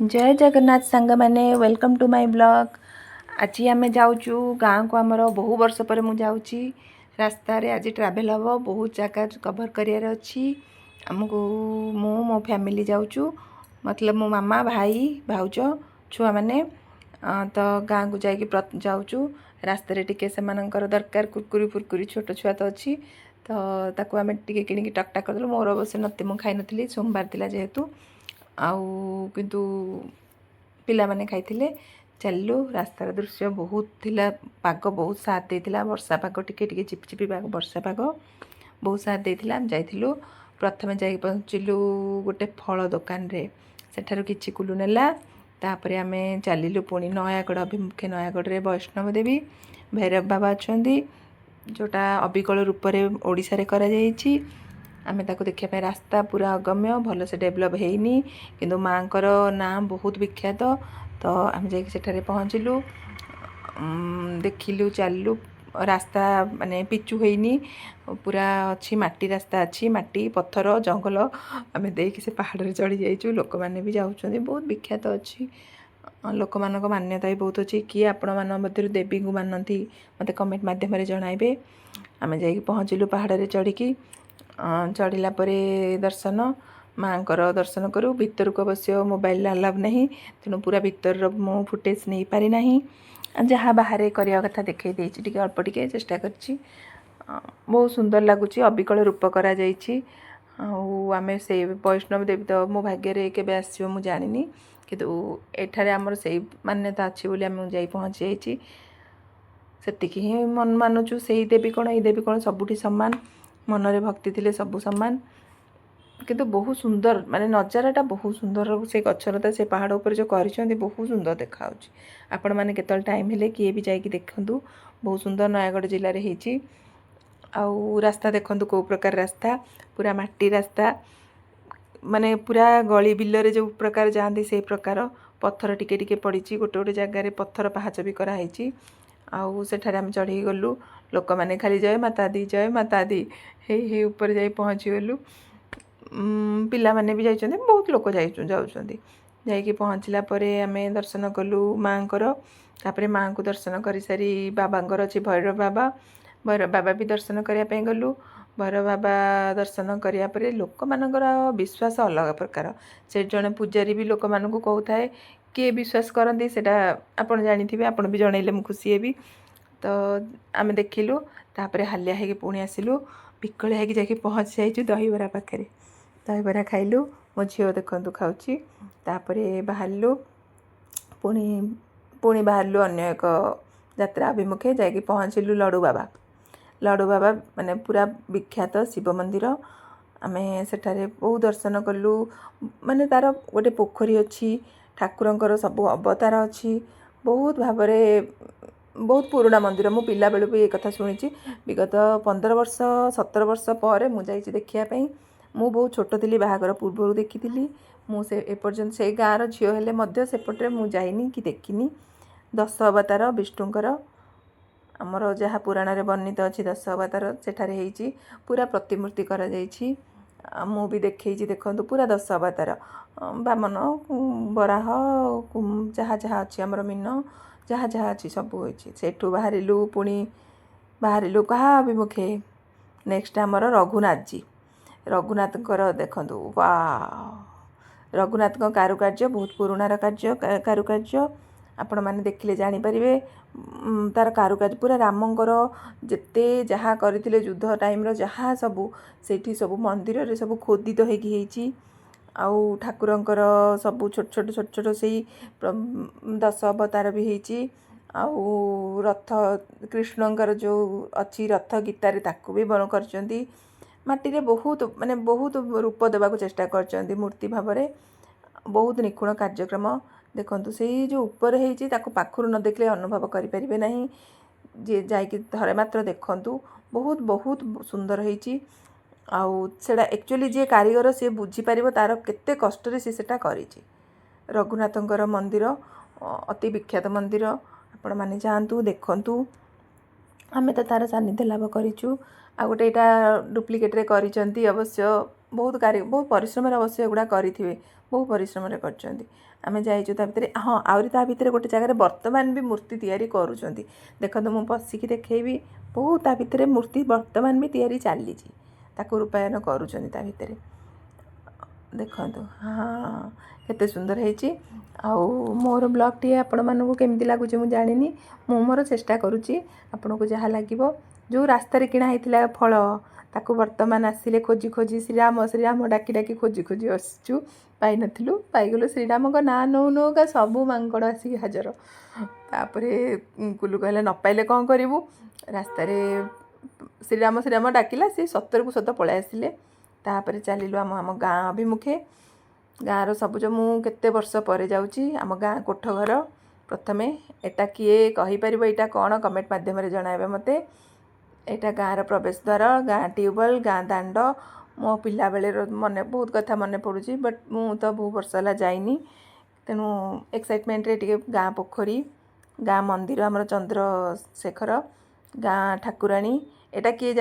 जय जगन्नाथ सांग मैंने वेलकम टू माय ब्लॉग। आज आम जाऊँ गाँव को आमर बहु वर्ष पर मुझे रास्ता रे आज ट्रैवल हम बहुत जगह कवर करार अच्छी आमको मो फैमिली जाऊँ मतलब मो मामा भाई भाउज छुआ मैंने तो गाँ को जाकि जाऊँ रास्तार टे से दरकार कुरकुरी फुरकुरी छोट छुआ तो अच्छी तो ताकू आम टे कि टकटा करदेलु मोर अवश्य नती मुझे खाई नी सोमवार थिला जेहेतु आउ किंतु पिला माने खाइथिले चलू रास्तार दृश्य बहुत थिला पाग बहुत साथ देथिला वर्षा पाग टिके टिके चिपचिपी पाग वर्षा पाग बहुत साथ देथिला हम जाइथिलु प्रथमे जाई पहुँचिलु गोटे फल दुकान रे सेठारु किछि कुलु नेला तापरे आमे चलिलु पुणी नयागढ़ अभिमुखे नयागढ़ रे वैष्णव देवी भैरव बाबा अछंती जोटा अबिकल रूप रे ओडिसा रे करा जाईछि आमे ताको देखिया रास्ता पूरा अगम्य भल से डेभलप हैनी किंतु माँकर ना बहुत विख्यात तो आम जाकि सेठारे पहुँचलु देखिलु चलू रास्ता माने पिचु हैनी पूरा अच्छी माटी रास्ता अच्छी माटी पत्थर जंगल आम देखि से पहाड़ चढ़ी जाइचु लोक मैंने भी जाउछंती बहुत विख्यात अच्छी लोक मानक मान्यता भी बहुत अच्छी किए आपण मान मध्य देवी को मानती मते कमेंट माध्यम जणाइबे आम जाकि पहुँचलु पहाड़ चढ़ी चढ़ला दर्शन माँकर दर्शन करूँ भीतर को अवश्य मोबाइल अलाउ नहीं तेणु पूरा भीतर मो फुटेज नहीं पारि नहीं जहाँ बाहर करने कथा देखई टे अल्प टिके चेष्टा कर बहुत सुंदर लगुच अबिकल रूप करा आमे से वैष्णव देवी तो मो भाग्य केबे आसो मु जानी किंतु एठारे आमर से मान्यता अच्छी बोली आम जाई पहुँची जाइए सेतिकी ही मन मानुचु से देवी कौन ये देवी कौन सबुठी सम्मान मनरे भक्ति थिले सबु सम्मान किंतु बहुत सुंदर माने नजाराटा बहुत सुंदर से गछलता से पहाड़ ऊपर जो कर बहुत सुंदर देखा आपण मैंने केतल टाइम हेले किए भी जाकि देखंतु बहुत सुंदर नयागढ़ जिले में होती आउ रास्ता देखंतु को प्रकार रास्ता पूरा माटी रास्ता माने पूरा गली बिलरे जो प्रकार जाती से प्रकार पत्थर टिके टिके पड़ी गोटे गोटे जगार पत्थर पहाच भी कराई आउ सेठारे आम चढ़ी गलु लोक मैंने खाली जय माता दी हे ऊपर जाई पहुँची गलु पिला माने भी जाइछन्ति बहुत लोक जाउछन्ति जाइके पहुँचला परे आमे दर्शन कलु माँकर तापरे माँ को दर्शन कर सारी बाबांकर अच्छी भैरव बाबा भी दर्शन करने गलु भैरव बाबा दर्शन करिया परे लोक मानकर विश्वास अलग प्रकार से जड़े पूजारी भी लोक मानकु कहूए किए विश्वास करती सेटा आपण जानी आपण भी जनइले मु खुशी हेबी तो आम देखिलु तापरे हालिया होगी पुणी आसिलु विकलिया होगी जाकि पहुँची जाइछु दहीबरा पाखे दहीबरा खाइलु मो झील देखु खाऊँगी तापरे बाहरलु पुणी पुणी बाहरलु अन्य एक यात्रा अभिमुखे जाकि पहुँचलु लडू बाबा माने पूरा विख्यात शिव मंदिर आमे सेठारे बहु दर्शन कलु माने तार गोटे पोखरी अच्छी ठाकुरंकर सबु अवतार अच्छी बहुत भावरे बहुत पुराना मंदिर मु पिला बेलू भी एक कथा शुणी विगत 15 वर्ष 17 वर्ष पर मुझे देखापी मु बहुत छोट थी बाहागर पूर्व देखी मुझे एपर्यंत से गाँव झील हेले सेपटे मुझे कि देखनी 10 अवतार विष्णुंकर आमर जहाँ पुराण रे वर्णित अच्छी 10 अवतार सेठारे होइछि पूरा प्रतिमूर्ति करा जाइछि मु भी देखी देखु पूरा 10 अवतार बामन बराह जहाँ जहाँ अच्छी आमर मीन जहाँ जहाँ अच्छी सब होइछि सेठू बाहरिलु पुणी बाहरिलु कहा अभिमुखे नेक्स्ट आमर रघुनाथंकर देखंतु वाह रघुनाथ कारुकार्य बहुत पुराणार कार्य कारुकार्य आपण माने देखिले जानी परिबे तार कारुकार्य पूरा रामंकर जेते जहाँ करथिले युद्ध टाइम रो जहाँ सबू सेठी सबू मंदिर रे सबू खोदित होइकी हेइछि आउ ठाकुरंकर सबू छोट छोट से 10 अवतार भी होइछि आउ रथ कृष्णंकर जो अच्छी रथ गीतारे ताकू भी बन करचंती माटी रे बहुत माने बहुत रूप देवा को चेष्टा करचंती मूर्ति भावरे बहुत निखुण कार्यक्रम देखंतु से जो ऊपर होइछि ताकू पाखरु न देखले अनुभव करि परिबे नहीं जे जाइके थरे मात्र देखंतु बहुत बहुत सुंदर होइछि आउ सेटा एक्चुअली जे कारीगर से बुझी पारिबो तार केते कष्ट रे से सेटा करिछि रघुनाथंकर मंदिर अति विख्यात मंदिर आपण माने जांतु देखंतु आमे तो तार सानिध्य लाभ करिछु आ गोटे यहाँ डुप्लिकेट रे करिसेंती अवश्य ବହୁତ ପରିଶ୍ରମରେ ଅବଶ୍ୟ ଏଗୁଡ଼ା କରିଥିବେ, ବହୁ ପରିଶ୍ରମରେ କରିଛନ୍ତି। ଆମେ ଯାଇଛୁ ତା ଭିତରେ। ହଁ, ଆହୁରି ତା ଭିତରେ ଗୋଟେ ଜାଗାରେ ବର୍ତ୍ତମାନ ବି ମୂର୍ତ୍ତି ତିଆରି କରୁଛନ୍ତି। ଦେଖନ୍ତୁ ମୁଁ ପଶିକି ଦେଖେଇବି, ବହୁତ ତା ଭିତରେ ମୂର୍ତ୍ତି ବର୍ତ୍ତମାନ ବି ତିଆରି ଚାଲିଛି, ତାକୁ ରୂପାୟନ କରୁଛନ୍ତି ତା ଭିତରେ। ଦେଖନ୍ତୁ, ହଁ କେତେ ସୁନ୍ଦର ହେଇଛି। ଆଉ ମୋର ବ୍ଲଗ୍ଟି ଆପଣମାନଙ୍କୁ କେମିତି ଲାଗୁଛି ମୁଁ ଜାଣିନି, ମୁଁ ମୋର ଚେଷ୍ଟା କରୁଛି ଆପଣଙ୍କୁ ଯାହା ଲାଗିବ। ଯେଉଁ ରାସ୍ତାରେ କିଣା ହେଇଥିଲା ଫଳ, ତାକୁ ବର୍ତ୍ତମାନ ଆସିଲେ ଖୋଜି ଖୋଜି ଶ୍ରୀରାମ ଡାକି ଡାକି ଖୋଜି ଖୋଜି ଆସିଛୁ, ପାଇନଥିଲୁ, ପାଇଗଲୁ। ଶ୍ରୀରାମଙ୍କ ନାଁ ନଉ ନଉକା ସବୁ ମାଙ୍କଡ଼ ଆସିକି ହାଜର। ତାପରେ କୁଲୁ କହିଲା ନ ପାଇଲେ କ'ଣ କରିବୁ, ରାସ୍ତାରେ ଶ୍ରୀରାମ ଡାକିଲା, ସେ ସତରକୁ ସତ ପଳାଇ ଆସିଲେ। ତାପରେ ଚାଲିଲୁ ଆମ ଗାଁ ଅଭିମୁଖେ। ଗାଁର ସବୁଜ, ମୁଁ କେତେ ବର୍ଷ ପରେ ଯାଉଛି ଆମ ଗାଁ କୋଠଘର। ପ୍ରଥମେ ଏଟା କିଏ କହିପାରିବ, ଏଇଟା କ'ଣ, କମେଣ୍ଟ ମାଧ୍ୟମରେ ଜଣାଇବେ ମୋତେ। ଏଇଟା ଗାଁର ପ୍ରବେଶ ଦ୍ୱାର, ଗାଁ ଟ୍ୟୁବୱେଲ୍, ଗାଁ ଦାଣ୍ଡ। ମୋ ପିଲାବେଳେର ବହୁତ କଥା ମନେ ପଡ଼ୁଛି, ବଟ୍ ମୁଁ ତ ବହୁ ବର୍ଷ ହେଲା ଯାଇନି, ତେଣୁ ଏକ୍ସାଇଟମେଣ୍ଟରେ ଟିକେ ଗାଁ ପୋଖରୀ, ଗାଁ ମନ୍ଦିର ଆମର ଚନ୍ଦ୍ରଶେଖର, ଗାଁ ଠାକୁରାଣୀ। ଏଟା କିଏ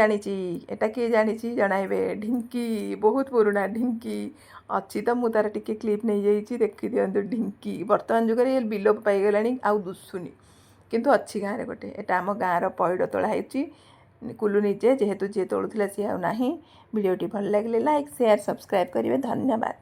ଜାଣିଛି ଜଣାଇବେ। ଢିଙ୍କି, ବହୁତ ପୁରୁଣା ଢିଙ୍କି ଅଛି ତ, ମୁଁ ତା'ର ଟିକେ କ୍ଲିପ୍ ନେଇଯାଇଛି, ଦେଖିଦିଅନ୍ତୁ। ଢିଙ୍କି ବର୍ତ୍ତମାନ ଯୁଗରେ ବିଲୋପ ପାଇଗଲାଣି, ଆଉ ଦୁଶୁନି, କିନ୍ତୁ ଅଛି ଗାଁରେ ଗୋଟେ। ଏଟା ଆମ ଗାଁର ପଇଡ଼ ତୋଳା ହେଇଛି, କୁଲୁ ନିଜେ, ଯେହେତୁ ଯିଏ ତୋଳୁଥିଲା ସିଏ ଆଉ ନାହିଁ। ଭିଡ଼ିଓଟି ଭଲ ଲାଗିଲେ ଲାଇକ୍, ସେୟାର, ସବସ୍କ୍ରାଇବ୍ କରିବେ। ଧନ୍ୟବାଦ।